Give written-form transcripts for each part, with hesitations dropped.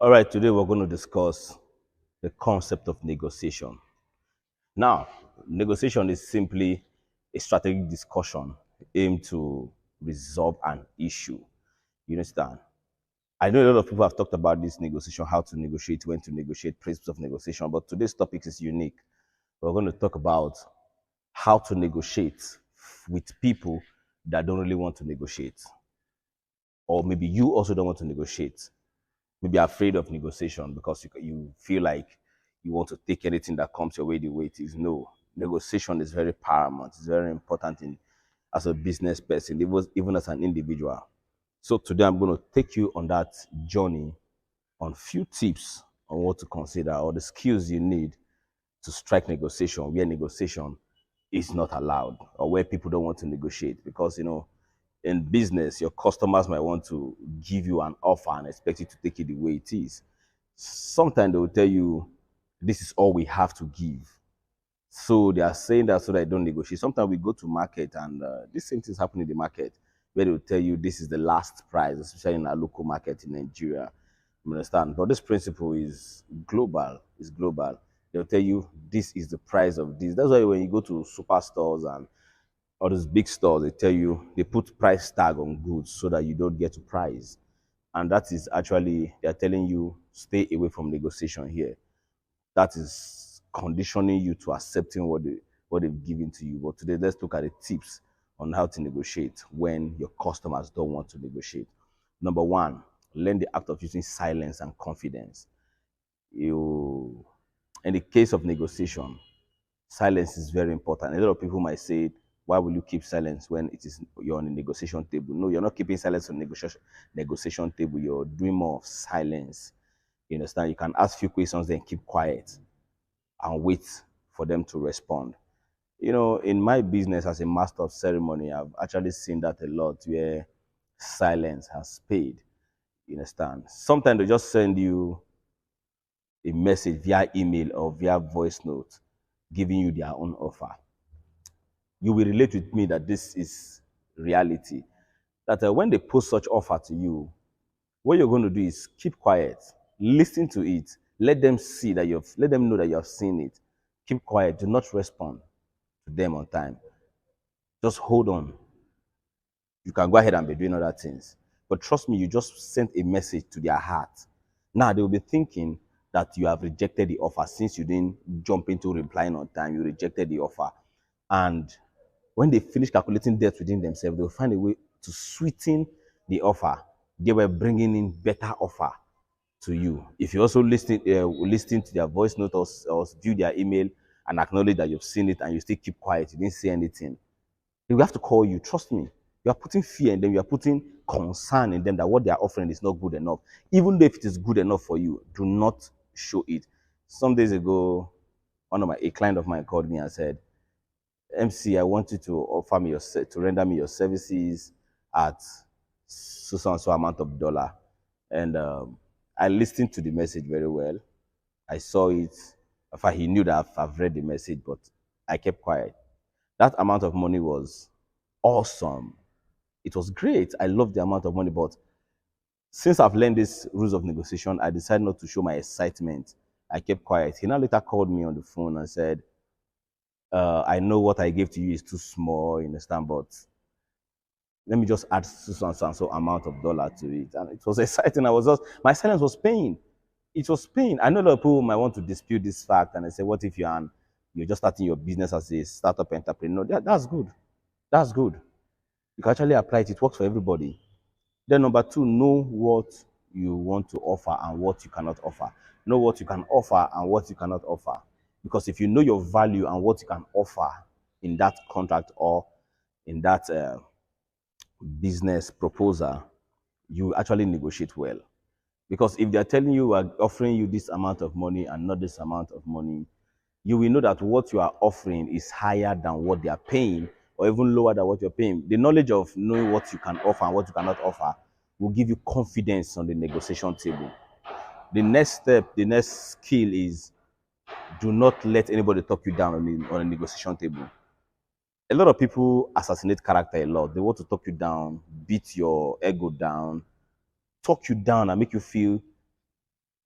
All right, today we're going to discuss the concept of negotiation. Now, negotiation is simply a strategic discussion aimed to resolve an issue. You understand? I know a lot of people have talked about this negotiation, how to negotiate, when to negotiate, principles of negotiation, but today's topic is unique. We're going to talk about how to negotiate with people that don't really want to negotiate, or maybe you also don't want to negotiate. Maybe afraid of negotiation because you feel like you want to take anything that comes your way the way it is. No, negotiation is very paramount. It's very important as a business person, even as an individual. So today I'm going to take you on that journey on few tips on what to consider or the skills you need to strike negotiation where negotiation is not allowed or where people don't want to negotiate because in business your customers might want to give you an offer and expect you to take it the way it is. Sometimes they will tell you this is all we have to give, so they are saying that so that I don't negotiate. Sometimes we go to market and this same things happen in the market where they will tell you this is the last price, especially in our local market in Nigeria. You understand? But this principle is global. It's global. They'll tell you this is the price of this. That's why when you go to superstores and all those big stores, they tell you they put price tag on goods so that you don't get to price. And that is actually they're telling you stay away from negotiation here. That is conditioning you to accepting what they've given to you. But today, let's look at the tips on how to negotiate when your customers don't want to negotiate. Number one, learn the act of using silence and confidence. You, in the case of negotiation, silence is very important. A lot of people might say, why will you keep silence when you're on a negotiation table? No, you're not keeping silence on negotiation table. You're doing more of silence. You understand? You can ask few questions, then keep quiet and wait for them to respond. In my business as a master of ceremony, I've actually seen that a lot where silence has paid. You understand? Sometimes they just send you a message via email or via voice note giving you their own offer. You will relate with me that this is reality. That when they post such offer to you, what you're going to do is keep quiet, listen to it, let them know that you have seen it. Keep quiet, do not respond to them on time. Just hold on. You can go ahead and be doing other things. But trust me, you just sent a message to their heart. Now they will be thinking that you have rejected the offer since you didn't jump into replying on time. You rejected the offer. And when they finish calculating debt within themselves, they'll find a way to sweeten the offer. They were bringing in better offer to you. If you also listen to their voice note or view their email and acknowledge that you've seen it and you still keep quiet, you didn't say anything, they will have to call you. Trust me. You are putting fear in them. You are putting concern in them that what they are offering is not good enough. Even though if it is good enough for you, do not show it. Some days ago, a client of mine called me and said, MC, I want you to offer me to render me your services at so and so amount of dollar. And I listened to the message very well. I saw it. In fact, he knew that I've read the message, but I kept quiet. That amount of money was awesome. It was great. I loved the amount of money, but since I've learned these rules of negotiation, I decided not to show my excitement. I kept quiet. He now later called me on the phone and said, I know what I gave to you is too small, you understand, but let me just add so and so amount of dollar to it. And it was exciting. My silence was pain. It was pain. I know a lot of people might want to dispute this fact and they say, what if you're just starting your business as a startup entrepreneur? That's good. That's good. You can actually apply it. It works for everybody. Then number two, know what you want to offer and what you cannot offer. Know what you can offer and what you cannot offer. Because if you know your value and what you can offer in that contract or in that business proposal, you actually negotiate well. Because if they're telling you are offering you this amount of money and not this amount of money, you will know that what you are offering is higher than what they are paying or even lower than what you're paying. The knowledge of knowing what you can offer and what you cannot offer will give you confidence on the negotiation table. The next step, the next skill is do not let anybody talk you down on a negotiation table. A lot of people assassinate character a lot. They want to talk you down, beat your ego down, talk you down and make you feel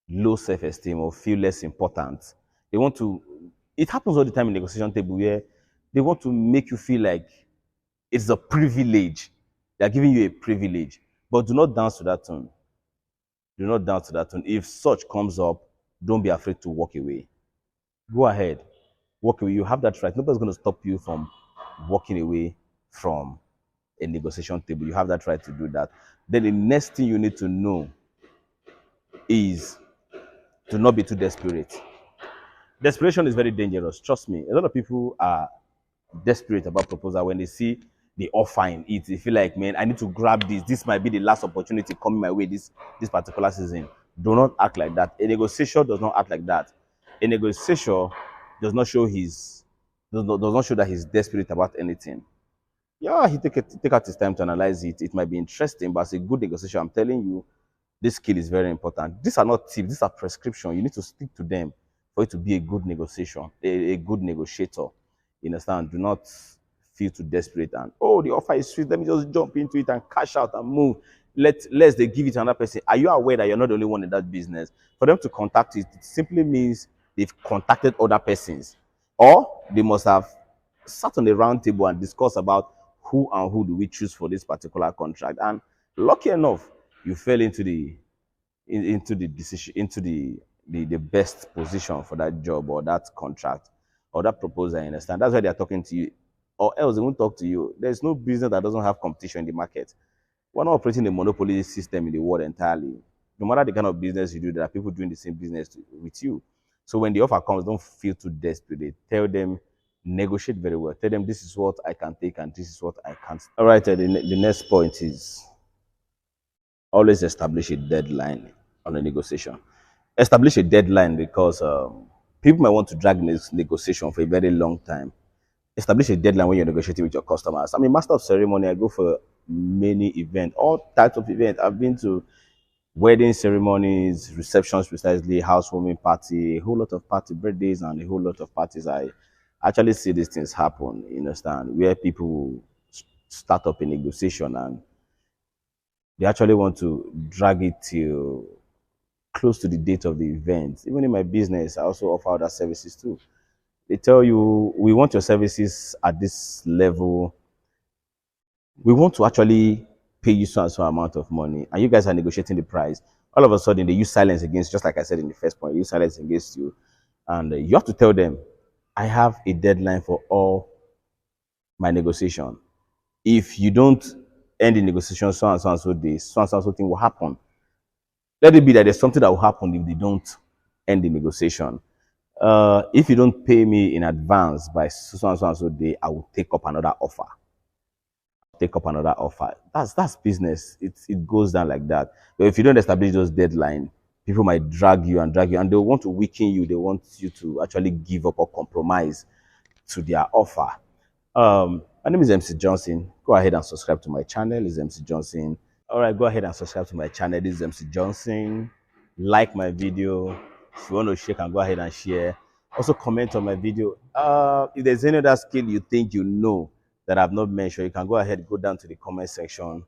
low self-esteem or feel less important. They want to, it happens all the time in negotiation table where they want to make you feel like it's a privilege. They're giving you a privilege. But do not dance to that tune. Do not dance to that tune. If such comes up, don't be afraid to walk away. Go ahead. Walk away. You have that right. Nobody's going to stop you from walking away from a negotiation table. You have that right to do that. Then the next thing you need to know is to not be too desperate. Desperation is very dangerous. Trust me. A lot of people are desperate about proposal when they see the offer in it. They feel like, man, I need to grab this. This might be the last opportunity coming my way this particular season. Do not act like that. A negotiator does not act like that. A negotiator does not show does not show that he's desperate about anything. Yeah, he take out his time to analyze it. It might be interesting, but as a good negotiation, I'm telling you, this skill is very important. These are not tips, these are prescription. You need to stick to them for it to be a good negotiation, a good negotiator. You understand? Do not feel too desperate and oh, the offer is sweet. Let me just jump into it and cash out and move. Let's they give it to another person. Are you aware that you're not the only one in that business? For them to contact it simply means they've contacted other persons, or they must have sat on a round table and discussed about who and who do we choose for this particular contract. And lucky enough, you fell into into the decision into the best position for that job or that contract or that proposal. You understand? That's why they are talking to you, or else they won't talk to you. There's no business that doesn't have competition in the market. We're not operating a monopoly system in the world entirely. No matter the kind of business you do, there are people doing the same business with you. So when the offer comes, don't feel too desperate. Tell them, negotiate very well. Tell them this is what I can take and this is what I can't. All right, the next point is always establish a deadline on a negotiation. Establish a deadline because people might want to drag this negotiation for a very long time. Establish a deadline when you're negotiating with your customers. I'm a master of ceremony. I go for many events, all types of events. I've been to wedding ceremonies, receptions, precisely, housewarming party, a whole lot of party birthdays, and a whole lot of parties. I actually see these things happen. You understand? Where people start up a negotiation and they actually want to drag it till close to the date of the event. Even in my business, I also offer other services too. They tell you, we want your services at this level. We want to actually pay you so and so amount of money, and you guys are negotiating the price. All of a sudden, they use silence against, just like I said in the first point, use silence against you. And you have to tell them, I have a deadline for all my negotiation. If you don't end the negotiation so and so days, so and so thing will happen. Let it be that there's something that will happen if they don't end the negotiation. If you don't pay me in advance by so and so day, I will take up another offer. Take up another offer. That's business. It goes down like that. But if you don't establish those deadlines, people might drag you, and they want to weaken you. They want you to actually give up or compromise to their offer. My name is MC Johnson. Go ahead and subscribe to my channel. It's MC Johnson. All right, go ahead and subscribe to my channel. This is MC Johnson. Like my video. If you want to share, can go ahead and share. Also comment on my video. If there's any other skill you think you know that I've not mentioned, you can go ahead, go down to the comment section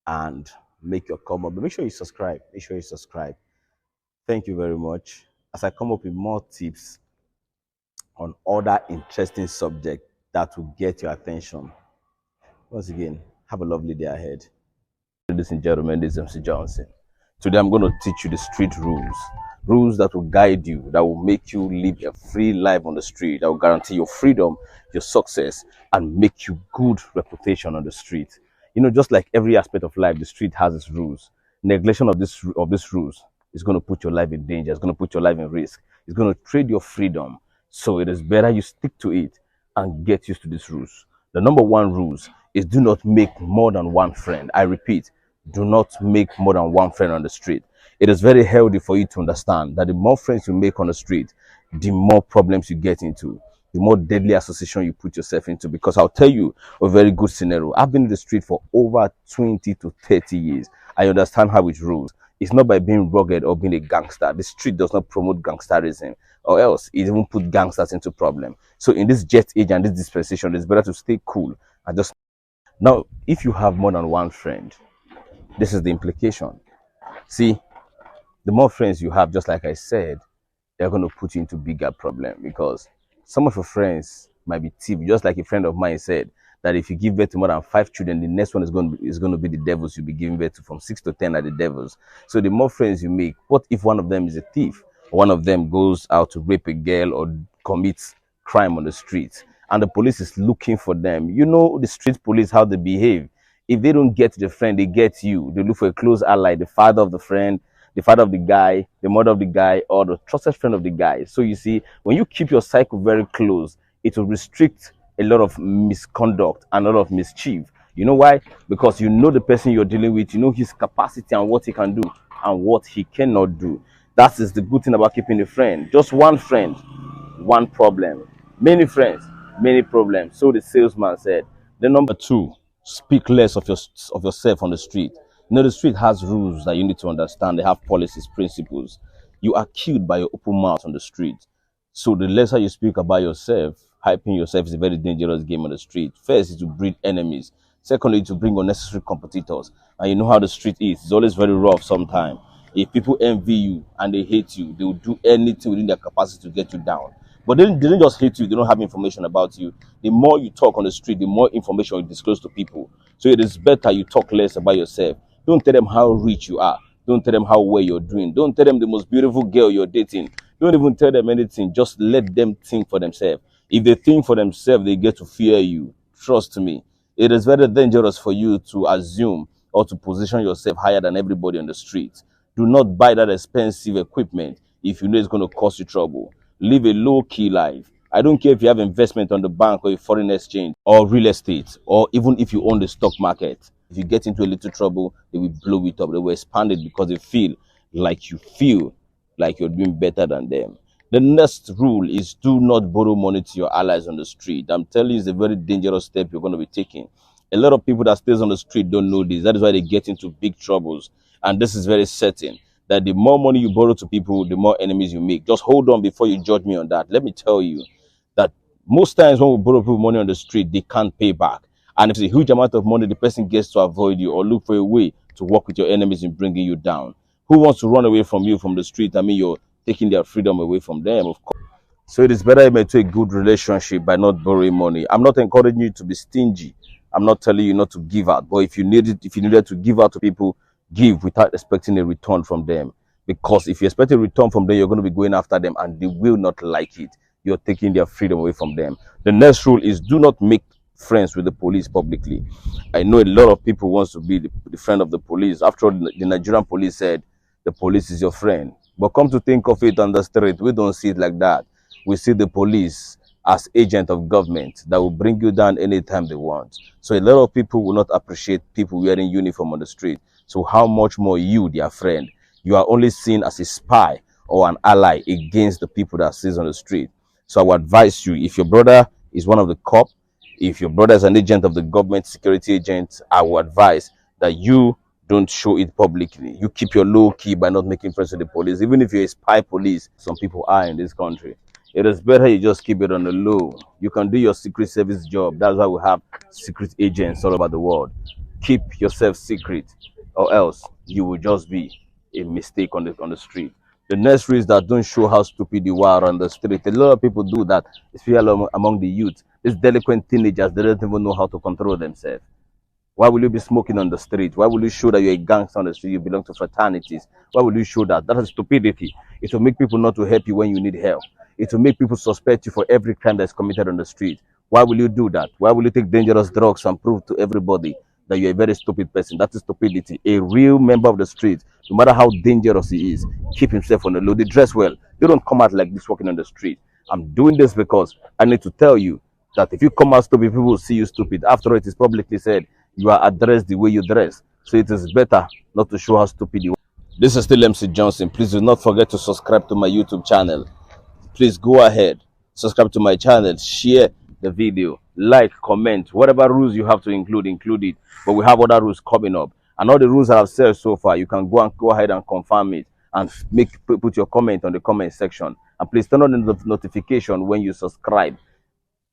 and make your comment. But make sure you subscribe. Make sure you subscribe. Thank you very much. As I come up with more tips on other interesting subjects that will get your attention. Once again, have a lovely day ahead. Ladies and gentlemen, this is MC Johnson. Today I'm going to teach you the street rules. Rules that will guide you, that will make you live a free life on the street, that will guarantee your freedom, your success, and make you good reputation on the street. You know, just like every aspect of life, the street has its rules. Neglection of these rules is going to put your life in danger. It's going to put your life in risk. It's going to trade your freedom. So it is better you stick to it and get used to these rules. The number one rules is do not make more than one friend. I repeat, do not make more than one friend on the street. It is very healthy for you to understand that the more friends you make on the street, the more problems you get into, the more deadly association you put yourself into. Because I'll tell you a very good scenario. I've been in the street for over 20 to 30 years. I understand how it rules. It's not by being rugged or being a gangster. The street does not promote gangsterism, or else it even put gangsters into problem. So in this jet age and this dispensation, it's better to stay cool and just. Now, if you have more than one friend, this is the implication. See, The more friends you have, just like I said, they're going to put you into bigger problem, because some of your friends might be thieves. Just like a friend of mine said that if you give birth to more than 5 children, the next one is going to be the devils you'll be giving birth to. From 6 to 10 are the devils. So the more friends you make, what if one of them is a thief? One of them goes out to rape a girl or commits crime on the street, and the police is looking for them. You know the street police, how they behave. If they don't get the friend, they get you. They look for a close ally, the father of the friend, the father of the guy, the mother of the guy, or the trusted friend of the guy. So you see, when you keep your cycle very close, it will restrict a lot of misconduct and a lot of mischief. You know why? Because you know the person you're dealing with, you know his capacity and what he can do and what he cannot do. That is the good thing about keeping a friend. Just one friend, one problem. Many friends, many problems. So the salesman said. The number two, speak less of yourself on the street. You know, the street has rules that you need to understand. They have policies, principles. You are killed by your open mouth on the street. So the lesser you speak about yourself, hyping yourself is a very dangerous game on the street. First is to breed enemies. Secondly, to bring unnecessary competitors. And you know how the street is. It's always very rough sometimes. If people envy you and they hate you, they will do anything within their capacity to get you down. But they don't just hate you, they don't have information about you. The more you talk on the street, the more information you disclose to people. So it is better you talk less about yourself. Don't tell them how rich you are. Don't tell them how well you're doing. Don't tell them the most beautiful girl you're dating. Don't even tell them anything. Just let them think for themselves. If they think for themselves, they get to fear you. Trust me. It is very dangerous for you to assume or to position yourself higher than everybody on the street. Do not buy that expensive equipment if you know it's going to cause you trouble. Live a low-key life. I don't care if you have investment on the bank or a foreign exchange or real estate, or even if you own the stock market. If you get into a little trouble, they will blow it up. They will expand it because they feel like you're doing better than them. The next rule is do not borrow money to your allies on the street. I'm telling you, it's a very dangerous step you're going to be taking. A lot of people that stays on the street don't know this. That is why they get into big troubles. And this is very certain that the more money you borrow to people, the more enemies you make. Just hold on before you judge me on that. Let me tell you that most times when we borrow people money on the street, they can't pay back. And if it's a huge amount of money, the person gets to avoid you or look for a way to work with your enemies in bringing you down. Who wants to run away from you from the street? I mean, you're taking their freedom away from them, of course. So it is better you maintain a good relationship by not borrowing money. I'm not encouraging you to be stingy. I'm not telling you not to give out. But if you needed to give out to people, give without expecting a return from them. Because if you expect a return from them, you're going to be going after them and they will not like it. You're taking their freedom away from them. The next rule is do not make friends with the police publicly. I know a lot of people wants to be the friend of the police. After all, the Nigerian police said the police is your friend. But come to think of it on the street, we don't see it like that. We see the police as agent of government that will bring you down anytime they want. So a lot of people will not appreciate people wearing uniform on the street. So how much more you, their friend? You are only seen as a spy or an ally against the people that sits on the street. So I would advise you, if your brother is one of the cop, if your brother is an agent of the government, security agent, I would advise that you don't show it publicly. You keep your low key by not making friends with the police. Even if you're a spy police, some people are in this country. It is better you just keep it on the low. You can do your secret service job. That's why we have secret agents all over the world. Keep yourself secret, or else you will just be a mistake on the street. The next rule is that don't show how stupid you are on the street. A lot of people do that, especially among the youth. These delinquent teenagers, they don't even know how to control themselves. Why will you be smoking on the street? Why will you show that you're a gangster on the street? You belong to fraternities. Why will you show that? That is stupidity. It will make people not to help you when you need help. It will make people suspect you for every crime that's committed on the street. Why will you do that? Why will you take dangerous drugs and prove to everybody that you're a very stupid person? That is stupidity. A real member of the street, no matter how dangerous he is, keep himself on the low. They dress well. They don't come out like this walking on the street. I'm doing this because I need to tell you that if you come out stupid, people will see you stupid. After all, it is publicly said you are addressed the way you dress. So it is better not to show how stupid you are. This is still MC Johnson. Please do not forget to subscribe to my YouTube channel. Please go ahead, subscribe to my channel, share the video, like, comment, whatever rules you have to include it. But we have other rules coming up. And all the rules that I've said so far, you can go ahead and confirm it and put your comment on the comment section. And please turn on the notification when you subscribe.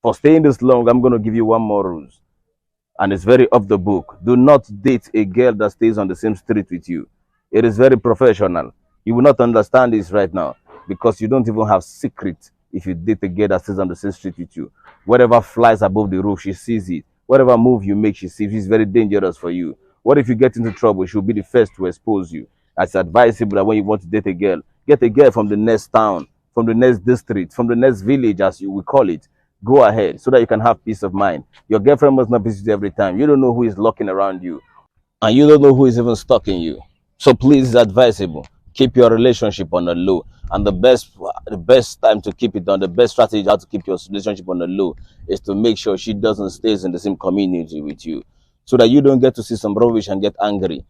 For staying this long, I'm going to give you one more rule. And it's very off the book. Do not date a girl that stays on the same street with you. It is very professional. You will not understand this right now because you don't even have secret. If you date a girl that stays on the same street with you, whatever flies above the roof, she sees it. Whatever move you make, she sees. It's very dangerous for you. What if you get into trouble? She'll be the first to expose you. It's advisable that when you want to date a girl, get a girl from the next town, from the next district, from the next village, as you will call it. Go ahead so that you can have peace of mind. Your girlfriend must not visit you every time. You don't know who is lurking around you, and you don't know who is even stalking you. So please, it's advisable. Keep your relationship on the low. And the best time to keep it on, the best strategy how to keep your relationship on the low is to make sure she doesn't stays in the same community with you. So that you don't get to see some rubbish and get angry.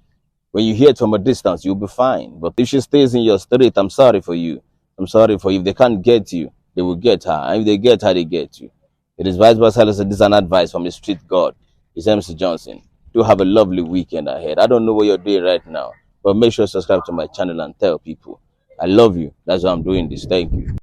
When you hear it from a distance, you'll be fine. But if she stays in your street, I'm sorry for you. I'm sorry for you. If they can't get you, they will get her. And if they get her, they get you. It is vice versa. This is an advice from a street god. It's MC Johnson. Do have a lovely weekend ahead. I don't know what you're doing right now, but make sure to subscribe to my channel and tell people. I love you. That's why I'm doing this. Thank you.